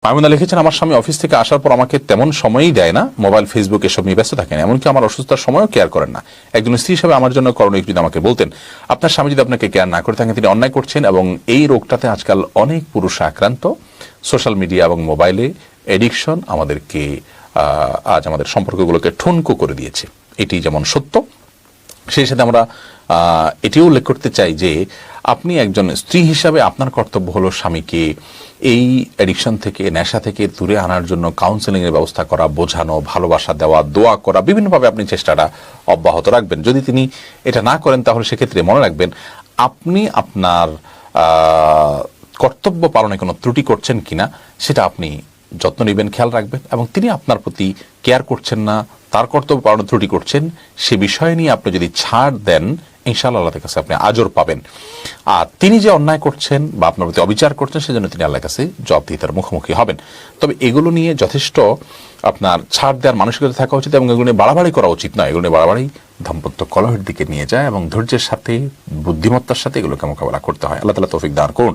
মাইমুনা লিখেছেন, আমার স্বামী অফিস থেকে আসার পর আমাকে তেমন সময়ই দেয় না, মোবাইল ফেসবুক এসব নিয়ে ব্যস্ত থাকেন, এমনকি আমার অসুস্থতার সময়ও কেয়ার করেন না। একজন স্ত্রী হিসেবে আমার জন্য করণীয় যদি আমাকে বলতেন। আপনার স্বামী যদি আপনাকে কেয়ার না করে থাকেন, তিনি অন্যায় করছেন এবং এই রোগটাতে আজকাল অনেক পুরুষ আক্রান্ত। সোশ্যাল মিডিয়া এবং মোবাইলে এডিকশন আমাদেরকে আজ আমাদের সম্পর্কগুলোকে ঠুনকো করে দিয়েছে, এটি যেমন সত্য, সেই সাথে আমরা এটিও উল্লেখ করতে চাই যে আপনি একজন স্ত্রী হিসাবে আপনার কর্তব্য হলো স্বামীকে এই অ্যাডিকশন থেকে, নেশা থেকে দূরে আনার জন্য কাউন্সেলিং এর ব্যবস্থা করা, বোঝানো, ভালোবাসা দেওয়া, দোয়া করা, বিভিন্নভাবে আপনি চেষ্টাটা অব্যাহত রাখবেন। যদি তিনি এটা না করেন তাহলে সেক্ষেত্রে মনে রাখবেন আপনি আপনার কর্তব্য পালনে কোনো ত্রুটি করছেন কিনা সেটা আপনি যত্ন নেবেন, খেয়াল রাখবেন, এবং তিনি আপনার প্রতি কেয়ার করছেন না, তার কর্তব্য পালনে ত্রুটি করছেন, সে বিষয় নিয়ে আপনি যদি ছাড় দেন, ইনশাআল্লাহ আল্লাহর কাছে আপনি আজর পাবেন। আর তিনি যে অন্যায় করছেন বা আপনার প্রতি অবিচার করছেন, সেজন্য তিনি আল্লাহর কাছে জবাবদিহিতার মুখোমুখি হবেন। তবে এগুলো নিয়ে যথেষ্ট আপনার ছাড় দেওয়ার মানসিকতা থাকা উচিত এবং এগুলো নিয়ে বাড়াবাড়ি করা উচিত নয়। এগুলো নিয়ে বাড়াবাড়ি দাম্পত্য কলহের দিকে নিয়ে যায় এবং ধৈর্যের সাথে, বুদ্ধিমত্তার সাথে এগুলোকে মোকাবেলা করতে হয়। আল্লাহ তাআলা তৌফিক দান করুন।